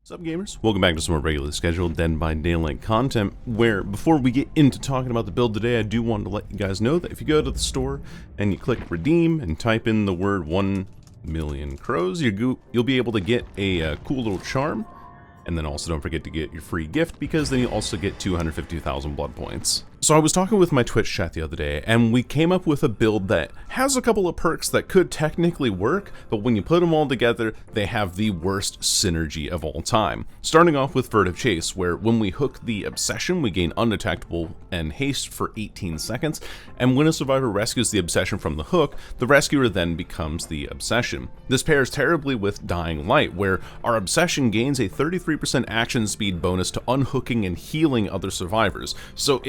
What's up, gamers? Welcome back to some more regularly scheduled Dead by Daylight content, where before we get into talking about the build today, I do want to let you guys know that if you go to the store and you click redeem and type in the word 1,000,000 crows, you'll be able to get a cool little charm, and then also don't forget to get your free gift, because then you also get 250,000 blood points. So I was talking with my Twitch chat the other day, and we came up with a build that has a couple of perks that could technically work, but when you put them all together, they have the worst synergy of all time. Starting off with Furtive Chase, where when we hook the Obsession, we gain Undetectable and Haste for 18 seconds, and when a survivor rescues the Obsession from the hook, the rescuer then becomes the Obsession. This pairs terribly with Dying Light, where our Obsession gains a 33% action speed bonus to unhooking and healing other survivors. So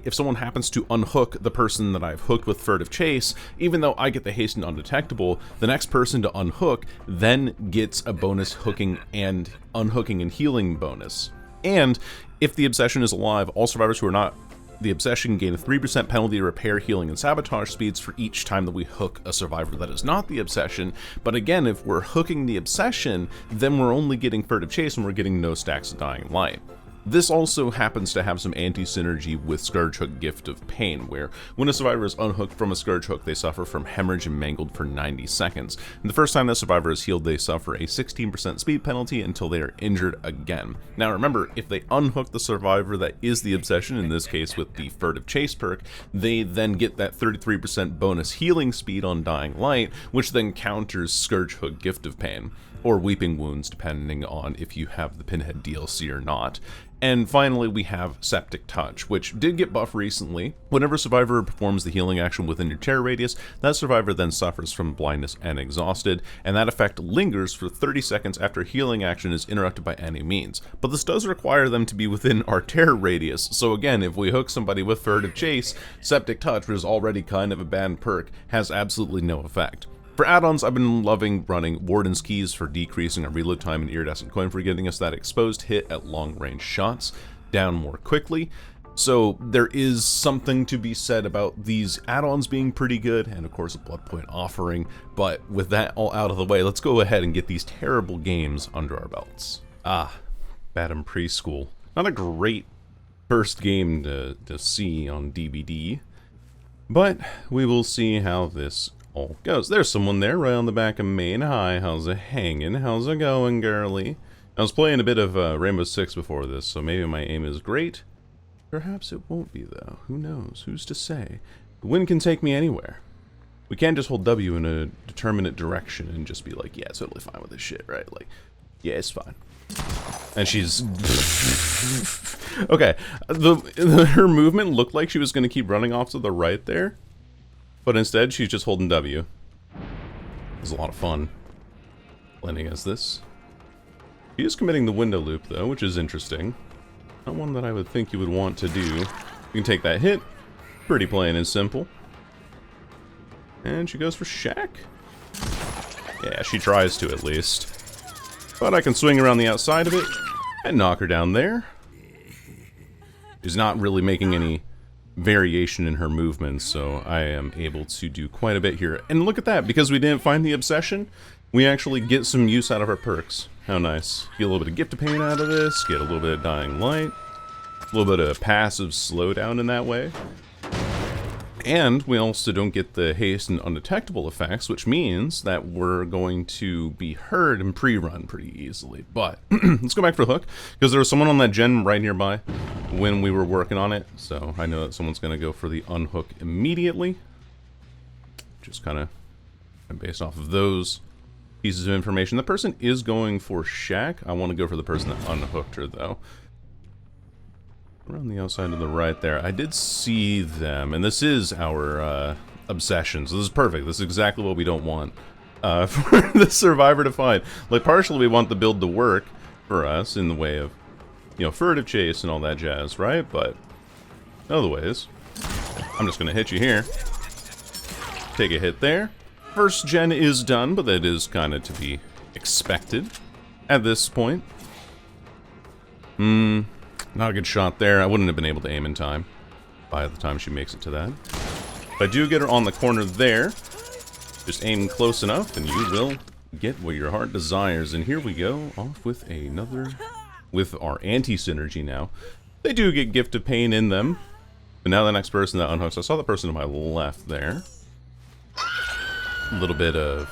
if someone happens to unhook the person that I've hooked with Furtive Chase, even though I get the Haste and Undetectable, the next person to unhook then gets a bonus hooking and unhooking and healing bonus. And if the Obsession is alive, all survivors who are not the Obsession gain a 3% penalty to repair, healing, and sabotage speeds for each time that we hook a survivor that is not the Obsession. But again, if we're hooking the Obsession, then we're only getting Furtive Chase and we're getting no stacks of Dying Light. This also happens to have some anti-synergy with Scourge Hook Gift of Pain, where when a survivor is unhooked from a Scourge Hook, they suffer from hemorrhage and mangled for 90 seconds. And the first time that survivor is healed, they suffer a 16% speed penalty until they are injured again. Now remember, if they unhook the survivor that is the Obsession, in this case with the Furtive Chase perk, they then get that 33% bonus healing speed on Dying Light, which then counters Scourge Hook Gift of Pain, or Weeping Wounds, depending on if you have the Pinhead DLC or not. And finally, we have Septic Touch, which did get buffed recently. Whenever a survivor performs the healing action within your terror radius, that survivor then suffers from blindness and exhausted, and that effect lingers for 30 seconds after healing action is interrupted by any means. But this does require them to be within our terror radius, so again, if we hook somebody with Furtive Chase, Septic Touch, which is already kind of a bad perk, has absolutely no effect. For add-ons, I've been loving running Warden's Keys for decreasing our reload time and Iridescent Coin for getting us that exposed hit at long-range shots down more quickly. So there is something to be said about these add-ons being pretty good, and of course a blood point offering. But with that all out of the way, let's go ahead and get these terrible games under our belts. Badham Preschool. Not a great first game to see on DVD, but we will see how this all goes. There's someone there right on the back of main. Hi, how's it hanging? How's it going, girly? I was playing a bit of Rainbow Six before this, so maybe my aim is great. Perhaps it won't be, though. Who knows? Who's to say? The wind can take me anywhere. We can't just hold W in a determinate direction and just be like, yeah, totally fine with this shit, right? Like, yeah, it's fine. And she's... Okay, her movement looked like she was going to keep running off to the right there, but instead, she's just holding W. It was a lot of fun playing as this. She is committing the window loop, though, which is interesting. Not one that I would think you would want to do. You can take that hit. Pretty plain and simple. And she goes for Shack. Yeah, she tries to, at least. But I can swing around the outside of it and knock her down there. She's not really making any variation in her movements, so I am able to do quite a bit here. And look at that, because we didn't find the Obsession, we actually get some use out of our perks. How nice. Get a little bit of Gift of Pain out of this, get a little bit of Dying Light, a little bit of passive slowdown in that way. And we also don't get the Haste and Undetectable effects, which means that we're going to be heard and pre-run pretty easily. But let's go back for the hook, because there was someone on that gen right nearby when we were working on it, so I know that someone's going to go for the unhook immediately. Just kind of based off of those pieces of information. The person is going for Shack. I want to go for the person that unhooked her, though. Around the outside to the right there. I did see them, and this is our Obsession, so this is perfect. This is exactly what we don't want for the survivor to find. Like, partially we want the build to work for us in the way of, you know, Furtive Chase and all that jazz, right? But other ways, I'm just going to hit you here. Take a hit there. First gen is done, but that is kind of to be expected at this point. Not a good shot there. I wouldn't have been able to aim in time by the time she makes it to that. If I do get her on the corner there, just aim close enough and you will Get what your heart desires. And here we go, off with another, with our anti-synergy now. They do get Gift of Pain in them. But now the next person that unhooks, I saw the person to my left there. A little bit of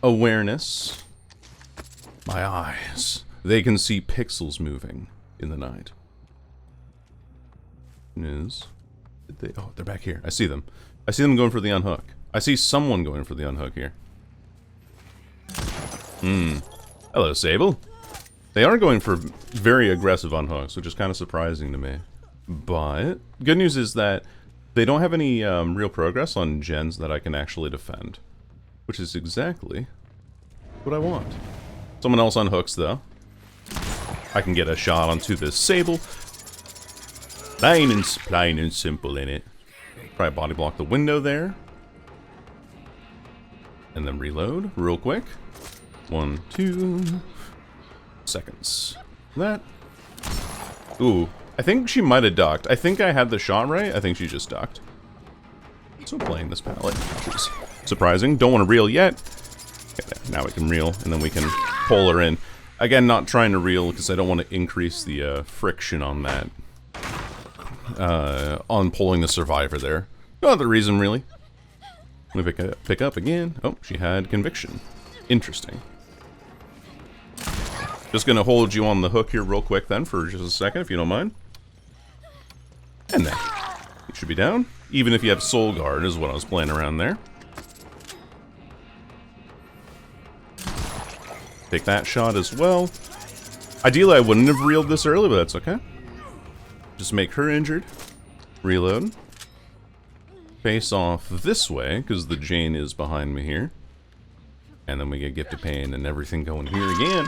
awareness. My eyes, they can see pixels moving in the night. Oh, they're back here. I see them. I see them going for the unhook. I see someone going for the unhook here. Hello, Sable. They are going for very aggressive unhooks, which is kind of surprising to me. But good news is that they don't have any real progress on gens that I can actually defend, which is exactly what I want. Someone else unhooks, though. I can get a shot onto this Sable. Plain and simple in it. Probably body block the window there. And then reload real quick. 1, 2 seconds. That. Ooh. I think she might have ducked. I think I had the shot right. I think she just ducked. So playing this pallet, which is surprising. Don't want to reel yet. Okay, now we can reel, and then we can pull her in. Again, not trying to reel because I don't want to increase the friction on that. On pulling the survivor there. No other reason, really. Let me pick up again. Oh, she had conviction. Interesting. Just gonna hold you on the hook here real quick then for just a second, if you don't mind. And then you should be down. Even if you have Soul Guard is what I was playing around there. Take that shot as well. Ideally, I wouldn't have reeled this early, but that's okay. Just make her injured. Reload. Face off this way, because the Jane is behind me here. And then we get Gift of Pain and everything going here again.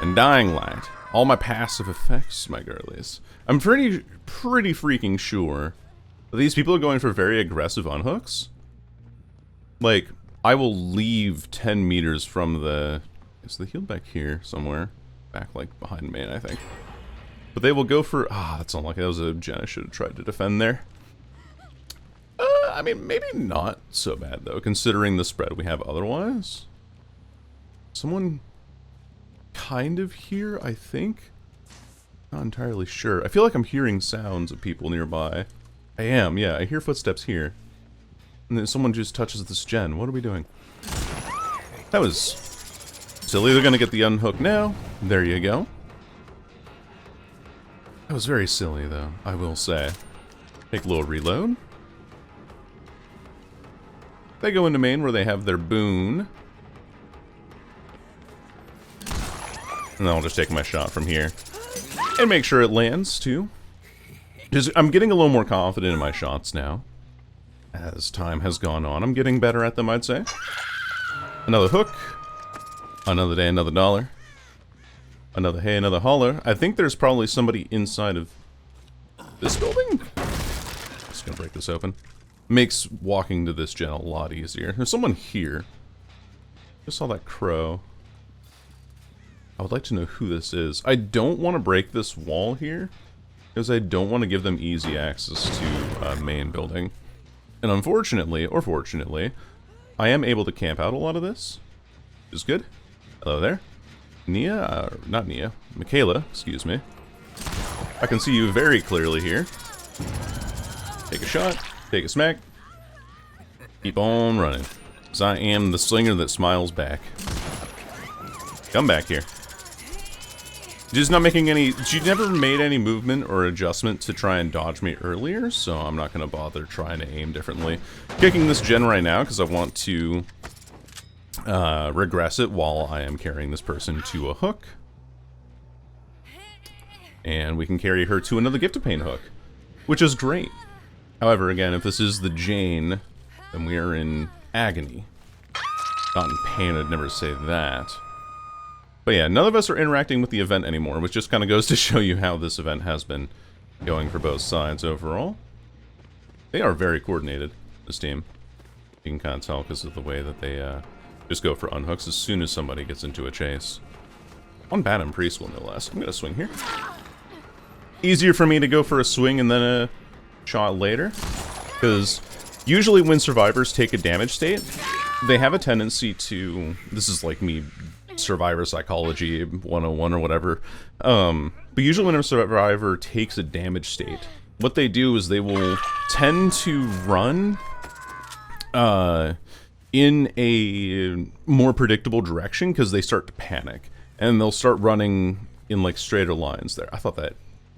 And Dying Light. All my passive effects, my girlies. I'm pretty freaking sure that these people are going for very aggressive unhooks. Like, I will leave 10 meters from the... Is the heal back here somewhere? Back, like, behind me, I think. But they will go for... Ah, that's unlucky. That was a gen I should have tried to defend there. I mean, maybe not so bad, though, considering the spread we have otherwise. Someone kind of here, I think? Not entirely sure. I feel like I'm hearing sounds of people nearby. I am, yeah. I hear footsteps here. And then someone just touches this gen. What are we doing? That was silly. They're going to get the unhook now. There you go. That was very silly, though, I will say. Take a little reload. They go into main where they have their boon. And then I'll just take my shot from here. And make sure it lands, too. Just, I'm getting a little more confident in my shots now. As time has gone on, I'm getting better at them, I'd say. Another hook. Another day, another dollar. Another hay, another holler. I think there's probably somebody inside of this building. Just gonna break this open. Makes walking to this gen a lot easier. There's someone here. Just saw that crow. I would like to know who this is. I don't want to break this wall here, because I don't want to give them easy access to main building. And unfortunately, or fortunately, I am able to camp out a lot of this, which is good. Hello there. Nia? Not Nia. Michaela, excuse me. I can see you very clearly here. Take a shot. Take a smack. Keep on running. Because I am the slinger that smiles back. Come back here. She's not making any... She never made any movement or adjustment to try and dodge me earlier, so I'm not going to bother trying to aim differently. Kicking this gen right now because I want to regress it while I am carrying this person to a hook. And we can carry her to another Gift of Pain hook, which is great. However, again, if this is the Jane, then we are in agony. Not in pain, I'd never say that. But yeah, none of us are interacting with the event anymore, which just kind of goes to show you how this event has been going for both sides overall. They are very coordinated, this team. You can kind of tell because of the way that they just go for unhooks as soon as somebody gets into a chase. On Badham Preschool, no less. I'm going to swing here. Easier for me to go for a swing and then a shot later, because usually when survivors take a damage state, they have a tendency to, this is like me, survivor psychology 101 or whatever, but usually when a survivor takes a damage state, what they do is they will tend to run in a more predictable direction because they start to panic, and they'll start running in like straighter lines there. I thought that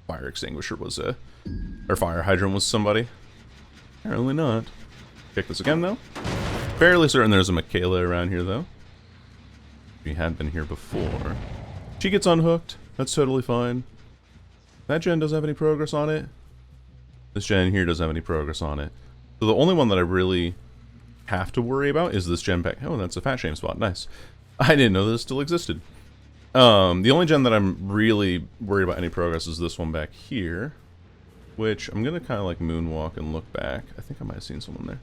fire extinguisher was or fire hydrant was somebody. Apparently not. Check this again though. Fairly certain there's a Michaela around here though. She had been here before. She gets unhooked. That's totally fine. That gen doesn't have any progress on it. This gen here doesn't have any progress on it. So the only one that I really have to worry about is this gen back. Oh, that's a fat shame spot. Nice. I didn't know this still existed. The only gen that I'm really worried about any progress is this one back here, which I'm gonna kind of like moonwalk and look back. I think I might have seen someone there.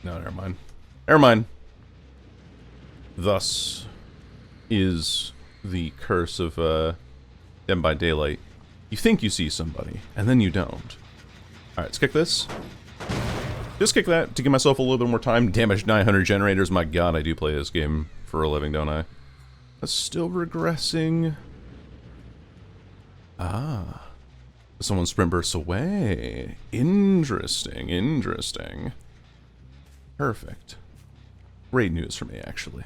No, never mind. Never mind. Thus is the curse of Dead by Daylight. You think you see somebody, and then you don't. Alright, let's kick this. Just kick that to give myself a little bit more time. Damage 900 generators. My god, I do play this game for a living, don't I? That's still regressing. Ah. Someone sprint bursts away. Interesting, interesting. Perfect. Great news for me, actually.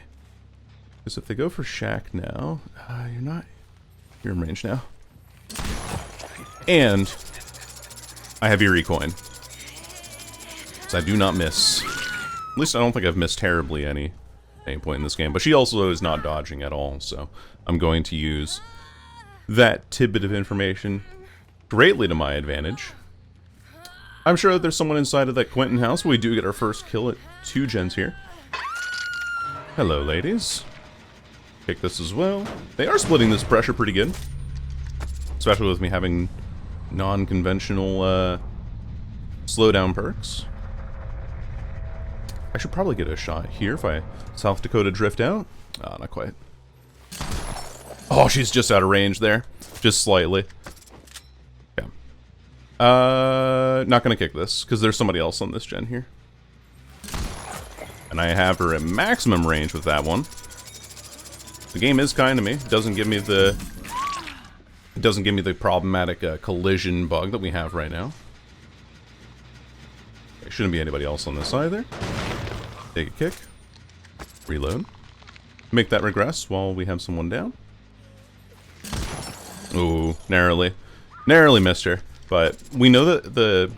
Because if they go for Shack now, you're in range now. And I have Eerie Coin. So I do not miss. At least I don't think I've missed terribly any point in this game. But she also is not dodging at all, so I'm going to use that tidbit of information greatly to my advantage. I'm sure that there's someone inside of that Quentin house. We do get our first kill at 2 gens here. Hello, ladies. Pick this as well. They are splitting this pressure pretty good. Especially with me having non-conventional slowdown perks. I should probably get a shot here if I South Dakota drift out. Oh, not quite. Oh, she's just out of range there. Just slightly. Yeah. Not gonna kick this, because there's somebody else on this gen here. And I have her at maximum range with that one. The game is kind to me. It doesn't give me the problematic collision bug that we have right now. There shouldn't be anybody else on this either. Take a kick. Reload. Make that regress while we have someone down. Ooh, narrowly. Narrowly missed her. But we know that the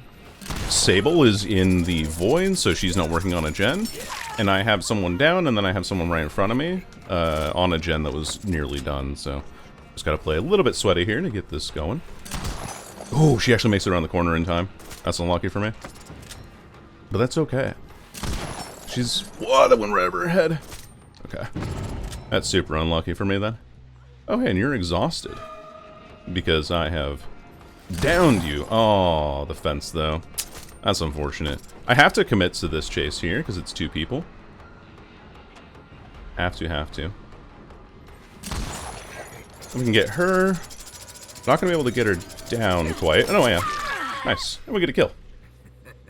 Sable is in the void, so she's not working on a gen. And I have someone down, and then I have someone right in front of me on a gen that was nearly done. So just gotta play a little bit sweaty here to get this going. Oh, she actually makes it around the corner in time. That's unlucky for me. But that's okay. She's... Whoa, that went right over her head. Okay. That's super unlucky for me then. Oh, hey, and you're exhausted. Because I have downed you. Oh, the fence, though. That's unfortunate. I have to commit to this chase here, because it's 2 people. Have to. We can get her. Not going to be able to get her down quite. Oh, no, I am. Nice. And we get a kill.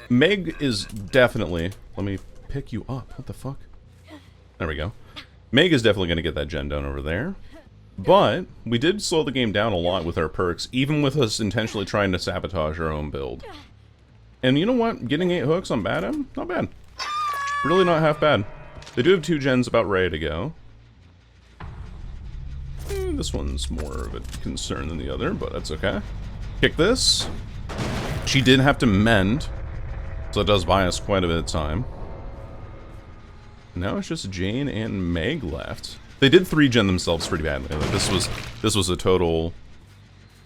Meg is definitely... Let me pick you up. What the fuck? There we go. Meg is definitely going to get that gen down over there. But we did slow the game down a lot with our perks, even with us intentionally trying to sabotage our own build. And you know what? Getting 8 hooks on Badham? Not bad. Really not half bad. They do have 2 gens about ready to go. This one's more of a concern than the other, but that's okay. Kick this. She did have to mend, so it does buy us quite a bit of time. Now it's just Jane and Meg left. They did 3-gen themselves pretty badly. Like this was a total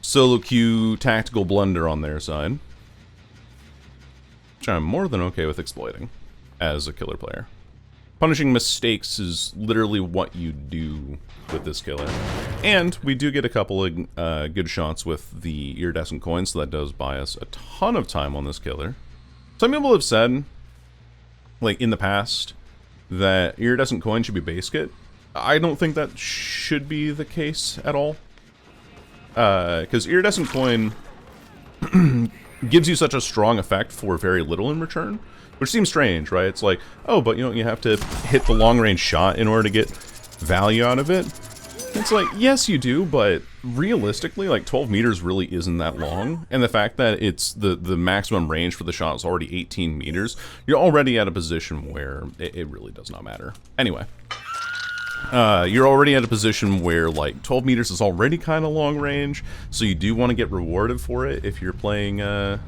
solo queue tactical blunder on their side. Which I'm more than okay with exploiting as a killer player. Punishing mistakes is literally what you do with this killer. And we do get a couple of good shots with the iridescent coins, so that does buy us a ton of time on this killer. Some people have said, like in the past, that iridescent coin should be base kit. I don't think that should be the case at all. Because iridescent coin gives you such a strong effect for very little in return, which seems strange, right? It's like, oh, but you have to hit the long-range shot in order to get value out of it. It's like, yes, you do, but realistically, like 12 meters really isn't that long, and the fact that it's the maximum range for the shot is already 18 meters, you're already at a position where it really does not matter. Anyway, you're already at a position where like 12 meters is already kind of long range, so you do want to get rewarded for it if you're playing, a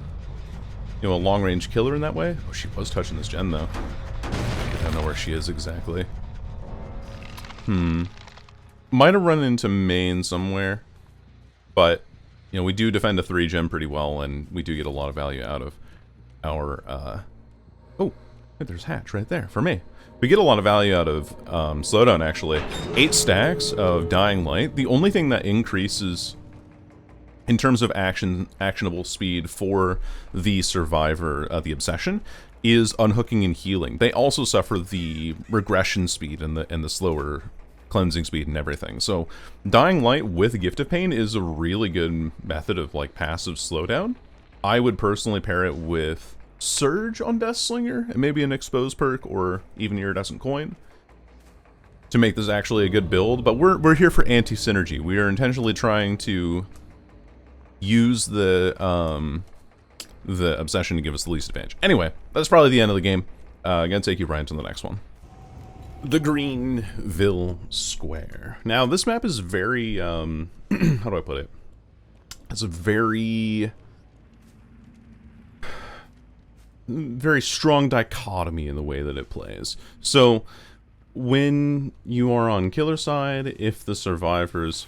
long range killer in that way. Oh, she was touching this gen though. I don't know where she is exactly. Might have run into main somewhere, but, we do defend a 3-gem pretty well, and we do get a lot of value out of our, oh, there's Hatch right there, for me. We get a lot of value out of, Slowdown, actually. 8 stacks of Dying Light. The only thing that increases, in terms of actionable speed for the Survivor, the Obsession, is unhooking and healing. They also suffer the regression speed and the slower cleansing speed and everything. So Dying Light with Gift of Pain is a really good method of like passive slowdown. I would personally pair it with Surge on Deathslinger and maybe an Exposed perk or even Iridescent Coin to make this actually a good build. But we're here for anti-synergy. We are intentionally trying to use the Obsession to give us the least advantage. Anyway, that's probably the end of the game. Gonna take you right into the next one. The Greenville Square. Now, this map is very, how do I put it? It's a very strong dichotomy in the way that it plays. So, when you are on killer side, if the survivors...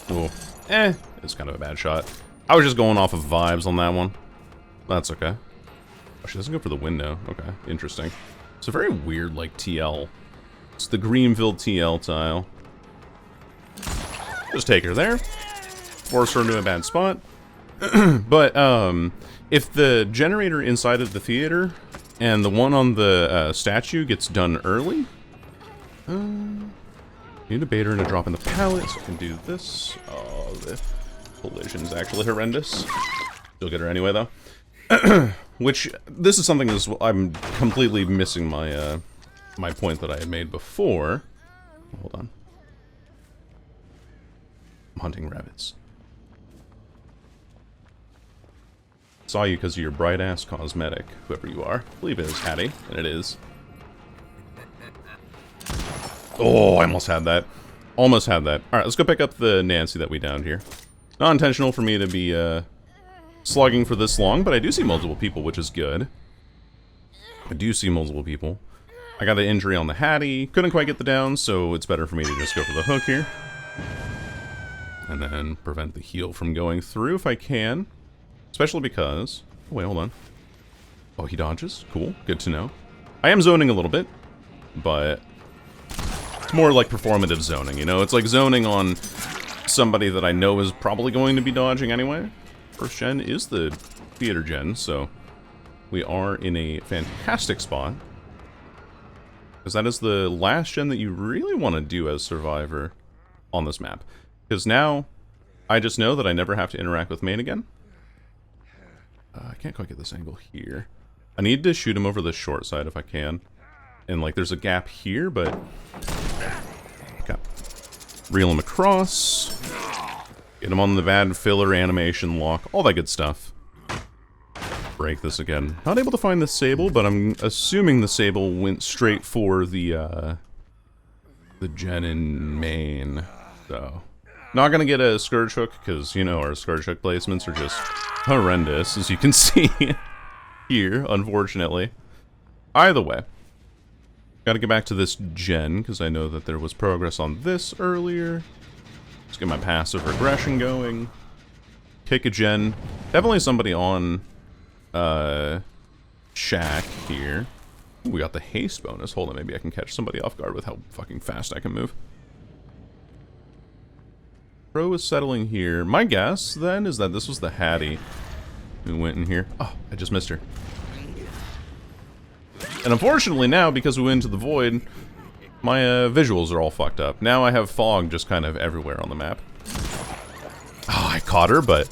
Well, it's kind of a bad shot. I was just going off of vibes on that one. That's okay. Oh, she doesn't go for the window. Okay, interesting. It's a very weird, like, TL. It's the Greenville TL tile. Just take her there. Force her into a bad spot. But, if the generator inside of the theater and the one on the statue gets done early, need to bait her into dropping the pallet so I can do this. Oh, the collision's actually horrendous. Still get her anyway, though. Which, this is something that's, I'm completely missing my, my point that I had made before. Hold on. I'm hunting rabbits. Saw you because of your bright-ass cosmetic, whoever you are. I believe it is Hattie, and it is. Oh, I almost had that. Almost had that. Alright, let's go pick up the Nancy that we downed here. Not intentional for me to be, slugging for this long, but I do see multiple people, which is good. I do see multiple people. I got an injury on the Hattie. Couldn't quite get the down, so it's better for me to just go for the hook here. And then prevent the heal from going through if I can. Especially because... Oh, wait, hold on. Oh, he dodges. Cool. Good to know. I am zoning a little bit, but... It's more like performative zoning, you know? It's like zoning on somebody that I know is probably going to be dodging anyway. First gen is the theater gen, so... We are in a fantastic spot. Because that is the last gen that you really want to do as Survivor on this map. Because now, I just know that I never have to interact with main again. I can't quite get this angle here. I need to shoot him over the short side if I can. And like, there's a gap here, but... Okay. Reel him across. Get him on the bad filler animation lock. All that good stuff. Break this again. Not able to find the Sable, but I'm assuming the Sable went straight for the gen in main. So, not gonna get a Scourge hook, because, you know, our Scourge hook placements are just horrendous, as you can see here, unfortunately. Either way, gotta get back to this gen, because I know that there was progress on this earlier. Let's get my passive regression going. Kick a gen. Definitely somebody on... shack here. Ooh, we got the haste bonus. Hold on, maybe I can catch somebody off guard with how fucking fast I can move. Pro is settling here. My guess, then, is that this was the Hattie who went in here. Oh, I just missed her. And unfortunately now, because we went into the void, my visuals are all fucked up. Now I have fog just kind of everywhere on the map. Oh, I caught her, but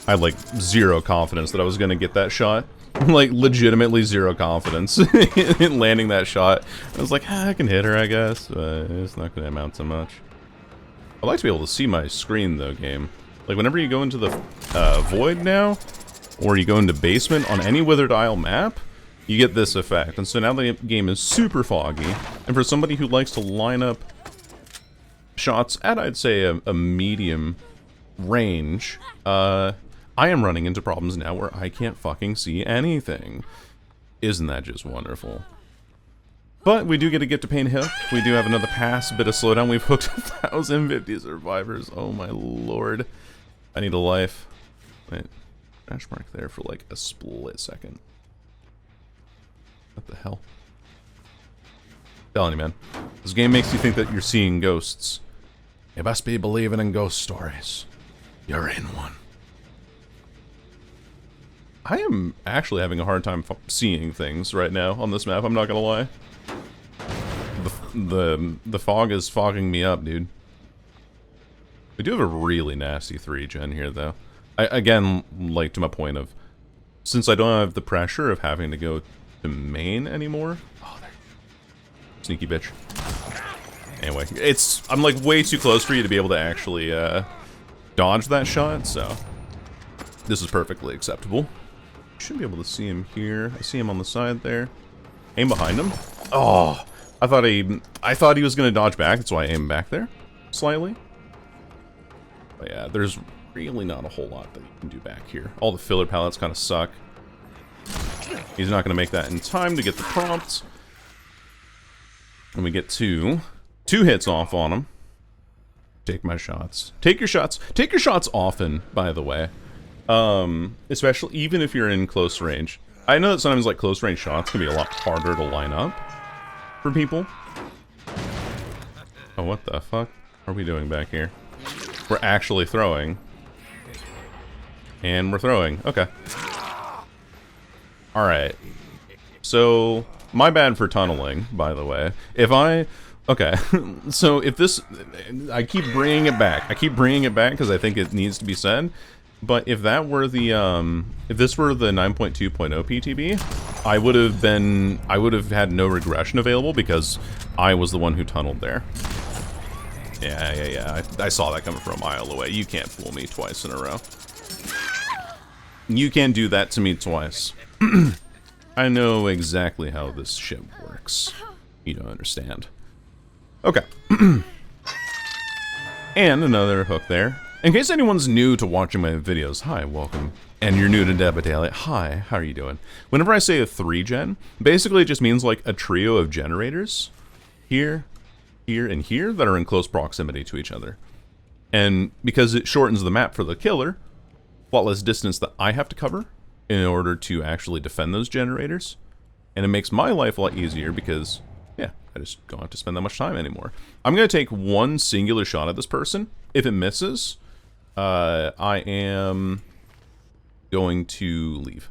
I had like zero confidence that I was gonna get that shot. Like legitimately zero confidence in landing that shot. I was like, I can hit her, I guess, but it's not gonna amount to much. I'd like to be able to see my screen though, game. Like whenever you go into the void now, or you go into basement on any Withered Isle map, you get this effect. And so now the game is super foggy, and for somebody who likes to line up shots at, I'd say, a medium range, I am running into problems now where I can't fucking see anything. Isn't that just wonderful? But we do get to Pain Hook. We do have another pass, a bit of slowdown. We've hooked 1,050 survivors. Oh my lord. I need a life. Wait, dash mark there for like a split second. What the hell? I'm telling you, man. This game makes you think that you're seeing ghosts. You must be believing in ghost stories. You're in one. I am actually having a hard time seeing things right now on this map, I'm not gonna lie. The fog is fogging me up, dude. We do have a really nasty 3-gen here, though. Again, like, to my point of, since I don't have the pressure of having to go to main anymore. Oh, there. Sneaky bitch. Anyway, I'm like way too close for you to be able to actually dodge that shot, so this is perfectly acceptable. Should be able to see him here. I see him on the side there. Aim behind him. Oh, I thought he was gonna dodge back. That's why I aimed back there slightly. But yeah, there's really not a whole lot that you can do back here. All the filler pallets kind of suck. He's not gonna make that in time to get the prompt. And we get two hits off on him. Take my shots. Take your shots. Take your shots often, by the way. Especially even if you're in close range. I know that sometimes like close range shots can be a lot harder to line up for people. Oh, what the fuck are we doing back here? We're actually throwing. And we're throwing. Okay. Alright. So, my bad for tunneling, by the way. Okay, so if this... I keep bringing it back. I keep bringing it back because I think it needs to be said. But if that were the, if this were the 9.2.0 PTB, I would have had no regression available because I was the one who tunneled there. Yeah. I saw that coming from a mile away. You can't fool me twice in a row. You can't do that to me twice. I know exactly how this shit works. You don't understand. Okay. And another hook there. In case anyone's new to watching my videos, hi, welcome. And you're new to Dead by Daylight, hi, how are you doing? Whenever I say a 3-gen, basically it just means like a trio of generators. Here, here, and here that are in close proximity to each other. And because it shortens the map for the killer, a lot less distance that I have to cover in order to actually defend those generators. And it makes my life a lot easier because, yeah, I just don't have to spend that much time anymore. I'm going to take one singular shot at this person. If it misses... I am going to leave.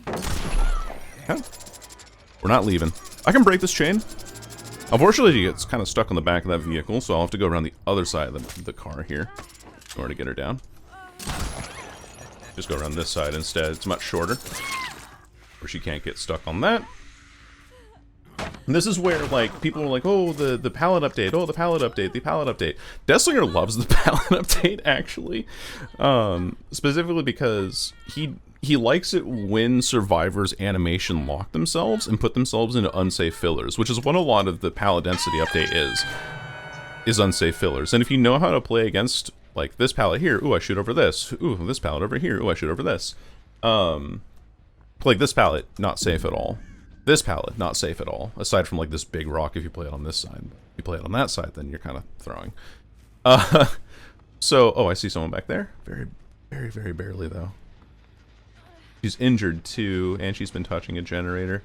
Okay. We're not leaving. I can break this chain. Unfortunately, it's kind of stuck on the back of that vehicle, so I'll have to go around the other side of the car here in order to get her down. Just go around this side instead. It's much shorter, where she can't get stuck on that. And this is where, like, people are like, oh, the pallet update, oh, the pallet update, the pallet update. Deathslinger loves the pallet update, actually. Specifically because he likes it when survivors animation lock themselves and put themselves into unsafe fillers, which is what a lot of the pallet density update is unsafe fillers. And if you know how to play against, like, this pallet here, ooh, I shoot over this, ooh, this pallet over here, ooh, I shoot over this. Like, this pallet, not safe at all. This pallet, not safe at all, aside from like this big rock if you play it on this side. If you play it on that side, then you're kind of throwing. So, oh, I see someone back there. Very, very, very barely, though. She's injured, too, and she's been touching a generator.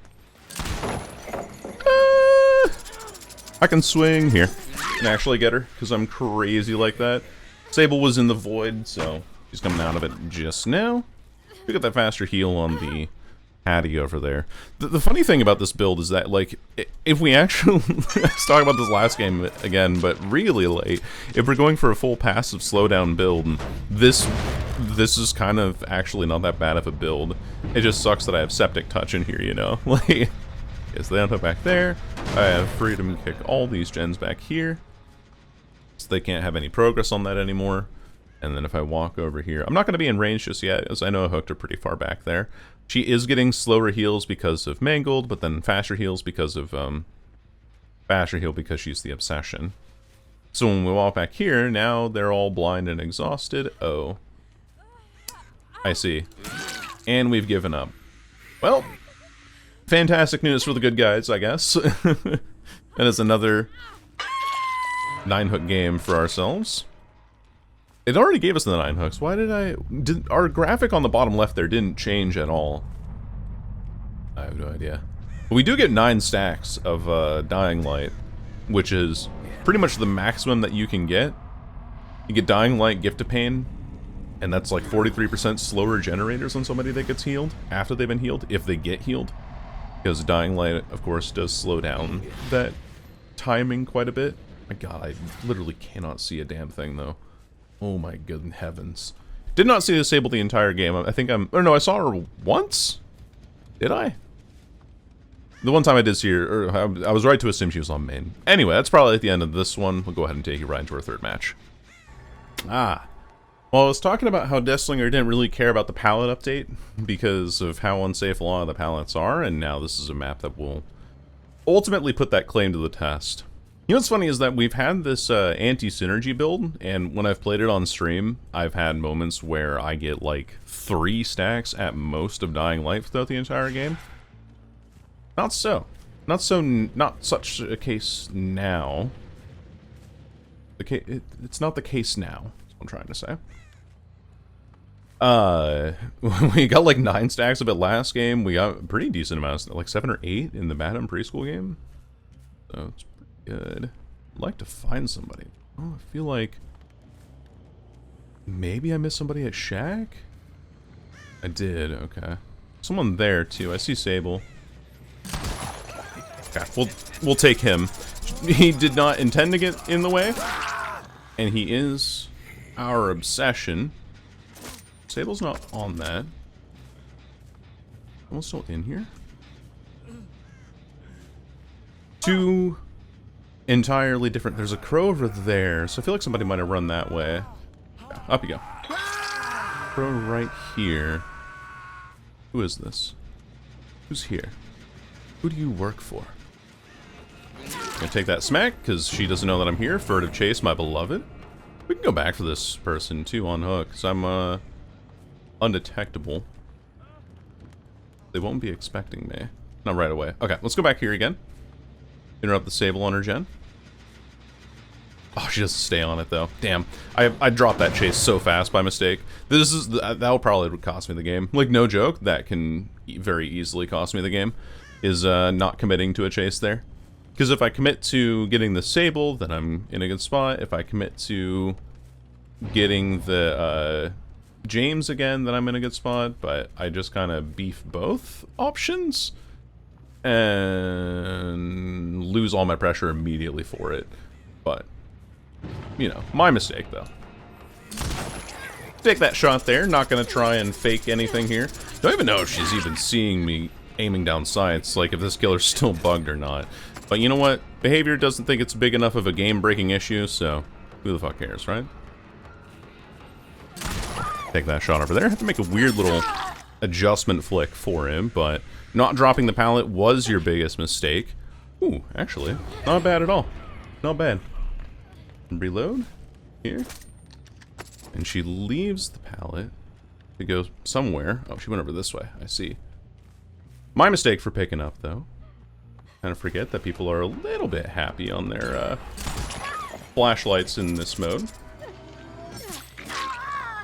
I can swing here and actually get her, because I'm crazy like that. Sable was in the void, so she's coming out of it just now. We got that faster heal on the Hattie over there. The funny thing about this build is that, like, if we actually... I was talking about this last game again, but really, like, if we're going for a full passive slowdown build, this is kind of actually not that bad of a build. It just sucks that I have Septic Touch in here, you know? Like, yes, they don't put back there. I have freedom to kick all these gens back here. So they can't have any progress on that anymore. And then if I walk over here, I'm not going to be in range just yet, as I know I hooked her pretty far back there. She is getting slower heals because of Mangled, but then faster heals because of, faster heal because she's the Obsession. So when we walk back here, now they're all blind and exhausted. Oh. I see. And we've given up. Well, fantastic news for the good guys, I guess. And it's another 9-hook game for ourselves. It already gave us the 9 hooks. Why did our graphic on the bottom left there didn't change at all? I have no idea. But we do get 9 stacks of Dying Light, which is pretty much the maximum that you can get. You get Dying Light, Gift of Pain, and that's like 43% slower generators on somebody that gets healed after they've been healed, if they get healed. Because Dying Light, of course, does slow down that timing quite a bit. My god, I literally cannot see a damn thing, though. Oh my good heavens. Did not see Disable the entire game. I think I'm... Or no, I saw her once? Did I? The one time I did see her... Or I was right to assume she was on main. Anyway, that's probably at the end of this one. We'll go ahead and take you right into our third match. Ah. Well, I was talking about how Deathslinger didn't really care about the pallet update because of how unsafe a lot of the pallets are, and now this is a map that will ultimately put that claim to the test. You know what's funny is that we've had this anti-synergy build, and when I've played it on stream, I've had moments where I get like 3 stacks at most of Dying Light throughout the entire game. Not so. Not such a case now. It's not the case now, that's what I'm trying to say. We got like 9 stacks of it last game. We got a pretty decent amount, like 7 or 8 in the Badham Preschool game. So it's good. I'd like to find somebody. Oh, I feel like maybe I missed somebody at Shack? I did, okay. Someone there too. I see Sable. Okay, we'll take him. He did not intend to get in the way. And he is our obsession. Sable's not on that. Someone's still in here? 2 entirely different. There's a crow over there, so I feel like somebody might have run that way. Yeah, up you go. Crow right here. Who is this? Who's here? Who do you work for? Gonna take that smack, because she doesn't know that I'm here. Furtive chase, my beloved. We can go back for this person, too, on hook, because I'm, undetectable. They won't be expecting me. Not right away. Okay, let's go back here again. Interrupt the Sable on her gen. Oh, she doesn't stay on it though. Damn, I dropped that chase so fast by mistake. That'll probably cost me the game. Like, no joke, that can very easily cost me the game. Is not committing to a chase there. Because if I commit to getting the Sable, then I'm in a good spot. If I commit to getting the James again, then I'm in a good spot. But I just kind of beef both options and lose all my pressure immediately for it. But, you know, my mistake, though. Take that shot there. Not going to try and fake anything here. Don't even know if she's even seeing me aiming down sights, like if this killer's still bugged or not. But you know what? Behavior doesn't think it's big enough of a game-breaking issue, so who the fuck cares, right? Take that shot over there. Have to make a weird little adjustment flick for him, but not dropping the pallet was your biggest mistake. Ooh, actually, not bad at all. Not bad. Reload here. And she leaves the pallet to go somewhere. Oh, she went over this way. I see. My mistake for picking up, though. Kind of forget that people are a little bit happy on their flashlights in this mode.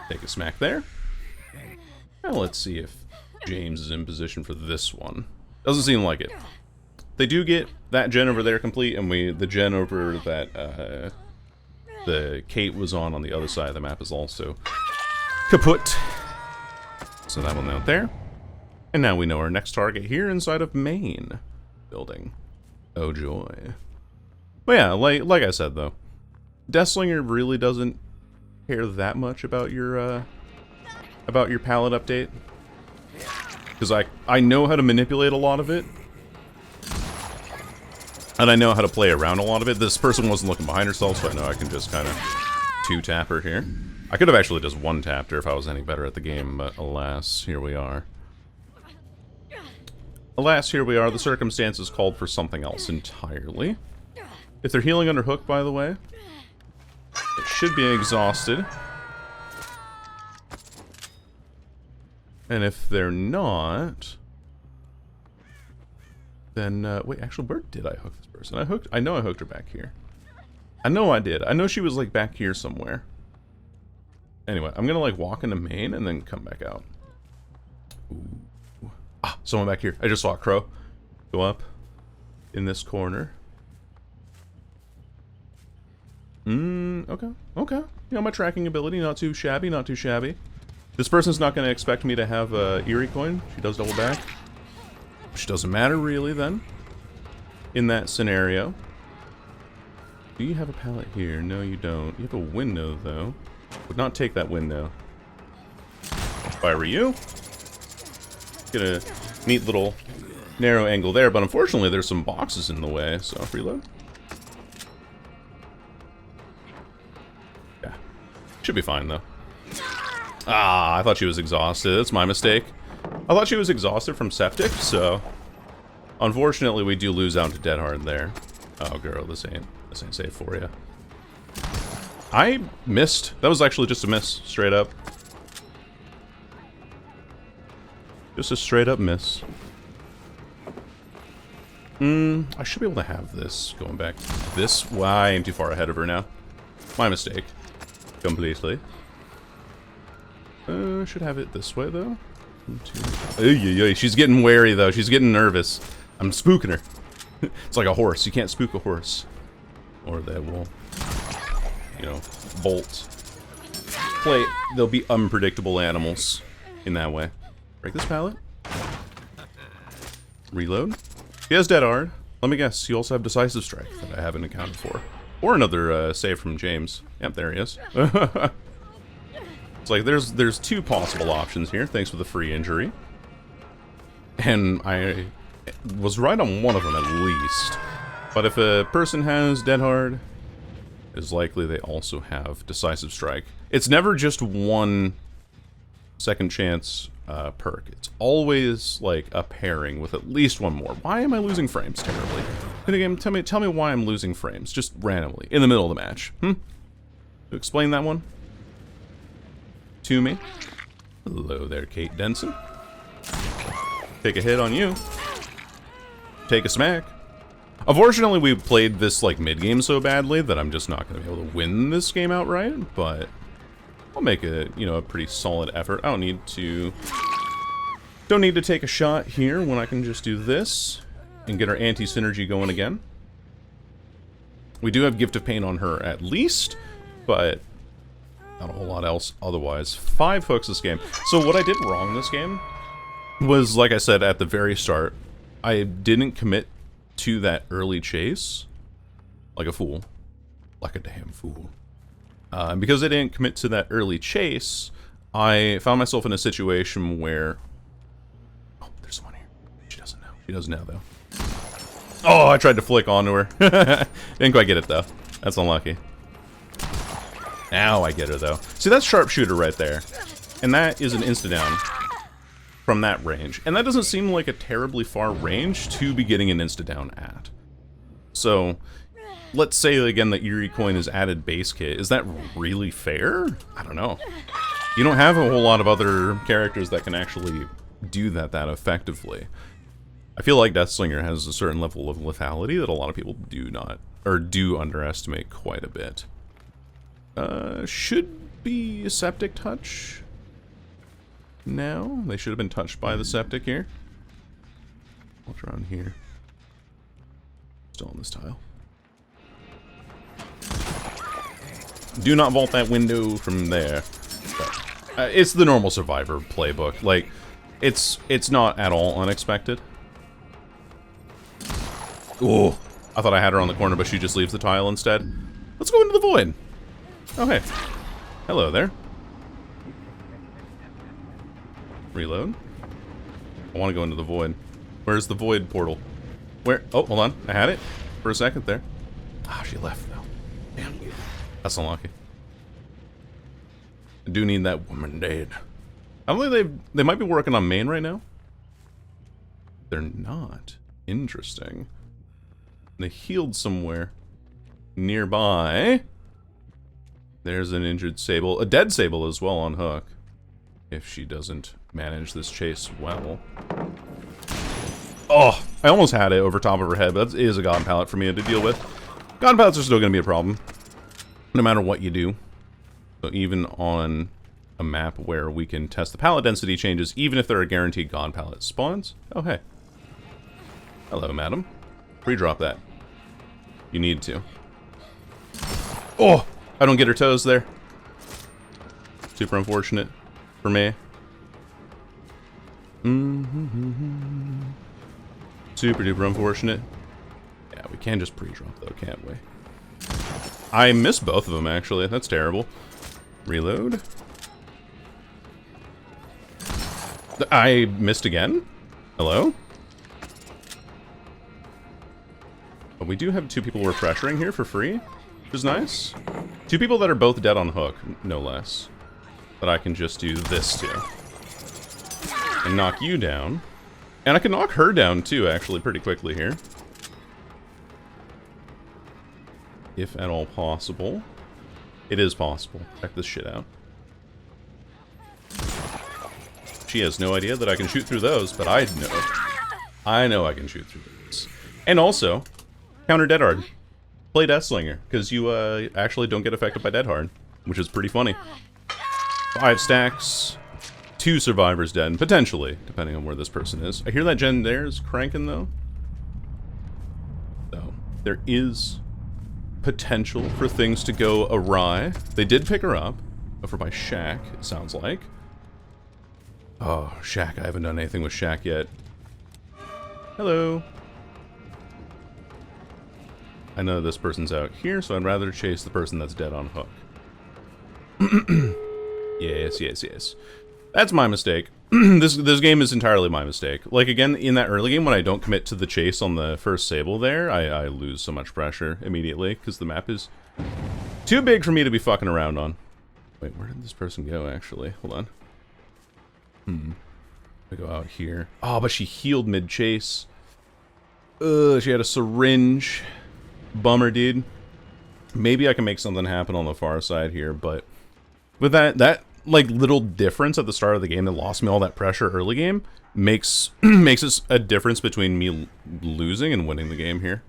Take a smack there. Now let's see if James is in position for this one. Doesn't seem like it. They do get that gen over there complete, and the gen over that the Kate was on the other side of the map is also kaput. So that one out there. And now we know our next target here inside of main building. Oh joy. But yeah, like I said though, Deathslinger really doesn't care that much about your pallet update. Because I know how to manipulate a lot of it. And I know how to play around a lot of it. This person wasn't looking behind herself, so I know I can just kind of 2-tap her here. I could have actually just 1-tapped her if I was any better at the game, but alas, here we are. Alas, here we are. The circumstances called for something else entirely. If they're healing under hook, by the way, it should be exhausted. And if they're not, then wait, actually, where did I hook this person? I know I hooked her back here. I know I did. I know she was like back here somewhere. Anyway, I'm gonna like walk into main and then come back out. Ooh. Ah, someone back here. I just saw a crow go up in this corner. Okay. Okay. You know, my tracking ability, not too shabby, not too shabby. This person's not going to expect me to have a Eerie coin. She does double back. Which doesn't matter really then. In that scenario. Do you have a pallet here? No, you don't. You have a window, though. Would not take that window. If I were you. Get a neat little narrow angle there, but unfortunately there's some boxes in the way, so reload. Yeah. Should be fine, though. Ah, I thought she was exhausted. That's my mistake. I thought she was exhausted from Septic, so... Unfortunately, we do lose out to Dead Hard there. Oh, girl, this ain't safe for you. I missed. That was actually just a miss, straight up. Just a straight up miss. I should be able to have this going back this way. I am too far ahead of her now. My mistake. Completely. Should have it this way, though. She's getting wary, though. She's getting nervous. I'm spooking her. It's like a horse. You can't spook a horse. Or they will, you know, bolt. They'll be unpredictable animals in that way. Break this pallet. Reload. He has Dead Hard. Let me guess. You also have Decisive Strike that I haven't accounted for. Or another save from James. Yep, there he is. It's like there's two possible options here. Thanks for the free injury. And I was right on one of them at least. But if a person has Dead Hard, it's likely they also have Decisive Strike. It's never just one second chance perk. It's always like a pairing with at least one more. Why am I losing frames terribly? In the game, tell me why I'm losing frames just randomly in the middle of the match. Explain that one to me. Hello there, Kate Denson. Take a hit on you. Take a smack. Unfortunately, we played this like mid-game so badly that I'm just not going to be able to win this game outright, but I'll make a, you know, a pretty solid effort. I don't need to take a shot here when I can just do this and get our anti-synergy going again. We do have Gift of Pain on her at least, but not a whole lot else otherwise. 5 hooks this game. So what I did wrong this game was, like I said at the very start, I didn't commit to that early chase like a fool. Like a damn fool. And because I didn't commit to that early chase, I found myself in a situation where... Oh, there's someone here. She doesn't know. She does now, though. Oh, I tried to flick onto her. Didn't quite get it, though. That's unlucky. Now I get her, though. See, that's sharpshooter right there. And that is an insta-down from that range. And that doesn't seem like a terribly far range to be getting an insta-down at. So, let's say, again, the Eerie coin is added base kit. Is that really fair? I don't know. You don't have a whole lot of other characters that can actually do that effectively. I feel like Deathslinger has a certain level of lethality that a lot of people do underestimate quite a bit. Should be a Septic touch. Now, they should have been touched by the Septic here. What's around here? Still on this tile. Do not vault that window from there. But, it's the normal Survivor playbook. Like, It's not at all unexpected. Oh, I thought I had her on the corner, but she just leaves the tile instead. Let's go into the void. Oh, hey. Hello there. Reload. I want to go into the void. Where's the void portal? Where? Oh, hold on. I had it for a second there. Ah, she left, though. Damn. That's unlucky. I do need that woman dead. I don't think they might be working on main right now. They're not. Interesting. They healed somewhere nearby. There's an injured Sable. A dead Sable as well on hook. If she doesn't manage this chase well. Oh, I almost had it over top of her head, but that is a God Pallet for me to deal with. God Pallets are still going to be a problem. No matter what you do. So even on a map where we can test the pallet density changes, even if there are guaranteed God Pallet spawns. Oh, hey. Hello, madam. Pre-drop that. You need to. Oh! I don't get her toes there. Super unfortunate for me. Super duper unfortunate. Yeah, we can just pre-drop though, can't we? I missed both of them actually. That's terrible. Reload. I missed again? Hello? But we do have 2 people we're pressuring here for free, which is nice. 2 people that are both dead on hook, no less. That I can just do this to. And knock you down. And I can knock her down too, actually, pretty quickly here. If at all possible. It is possible. Check this shit out. She has no idea that I can shoot through those, but I know. I know I can shoot through those. And also, counter Dead Hard. Play Deathslinger, because you actually don't get affected by Dead Hard, which is pretty funny. 5 stacks, 2 survivors dead, potentially, depending on where this person is. I hear that gen there is cranking, though. So, there is potential for things to go awry. They did pick her up, over by Shaq, it sounds like. Oh, Shaq, I haven't done anything with Shaq yet. Hello. I know this person's out here, so I'd rather chase the person that's dead on hook. Yes, yes, yes. That's my mistake. This game is entirely my mistake. Like, again, in that early game, when I don't commit to the chase on the first Sable there, I lose so much pressure immediately, because the map is too big for me to be fucking around on. Wait, where did this person go, actually? Hold on. I go out here. Oh, but she healed mid-chase. She had a syringe. Bummer, dude. Maybe I can make something happen on the far side here, but with that like little difference at the start of the game that lost me all that pressure early game makes it a difference between me losing and winning the game here.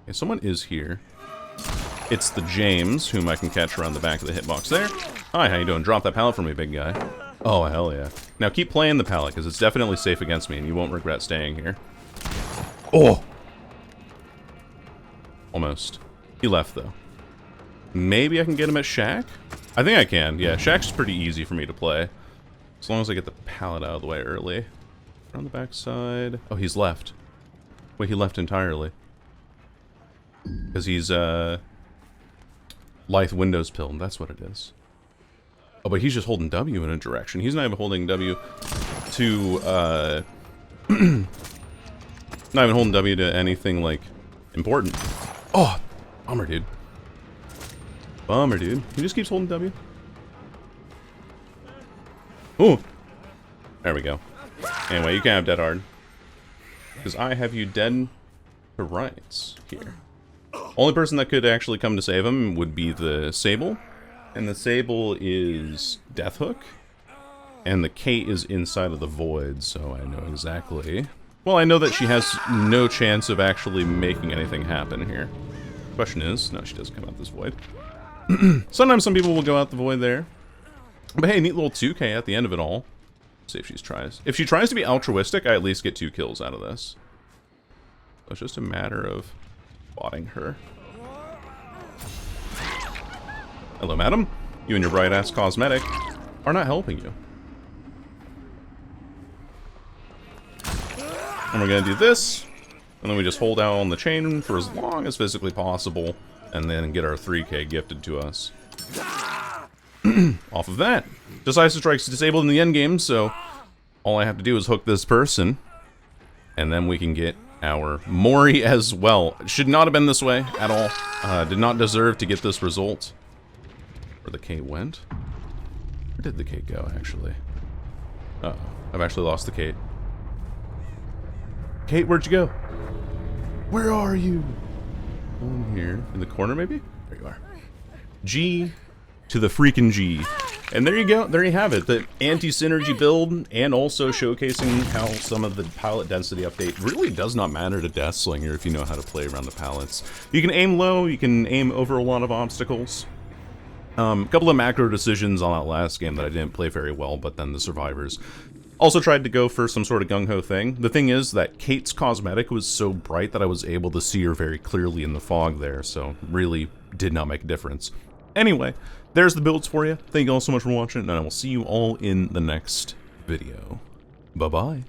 Okay, someone is here. It's the James, whom I can catch around the back of the hitbox there. Hi, how you doing? Drop that pallet for me, big guy. Oh, hell yeah. Now keep playing the pallet, because it's definitely safe against me, and you won't regret staying here. Oh! Almost. He left, though. Maybe I can get him at Shaq? I think I can. Yeah, Shaq's pretty easy for me to play. As long as I get the pallet out of the way early. Around the backside. Oh, he's left. Wait, he left entirely. Because he's, Lithe Windows Pill. That's what it is. Oh, but he's just holding W in a direction. He's not even holding W to, not even holding W to anything, like, important. Oh! Bummer, dude. Bummer, dude. He just keeps holding W. Ooh! There we go. Anyway, you can have Dead Hard. Because I have you dead to rights here. Only person that could actually come to save him would be the Sable. And the Sable is Death Hook. And the Kate is inside of the Void, so I know exactly. Well, I know that she has no chance of actually making anything happen here. Question is, no, she doesn't come out this Void. Sometimes some people will go out the Void there. But hey, neat little 2K at the end of it all. Let's see if she tries. If she tries to be altruistic, I at least get 2 kills out of this. So it's just a matter of spotting her. Hello, madam. You and your bright-ass cosmetic are not helping you. And we're going to do this, and then we just hold out on the chain for as long as physically possible, and then get our 3k gifted to us. Off of that, Decisive Strike's disabled in the endgame, so all I have to do is hook this person, and then we can get our Mori as well. It should not have been this way at all. Did not deserve to get this result. Where the K went? Where did the Kate go, actually? Uh-oh. I've actually lost the Kate. Kate, where'd you go? Where are you? In here. In the corner, maybe? There you are. G to the freaking G. And there you go. There you have it. The anti-synergy build, and also showcasing how some of the pallet density update really does not matter to Deathslinger if you know how to play around the pallets. You can aim low. You can aim over a lot of obstacles. A couple of macro decisions on that last game that I didn't play very well, but then the survivors also tried to go for some sort of gung-ho thing. The thing is that Kate's cosmetic was so bright that I was able to see her very clearly in the fog there, so really did not make a difference. Anyway, there's the builds for you. Thank you all so much for watching, and I will see you all in the next video. Bye-bye.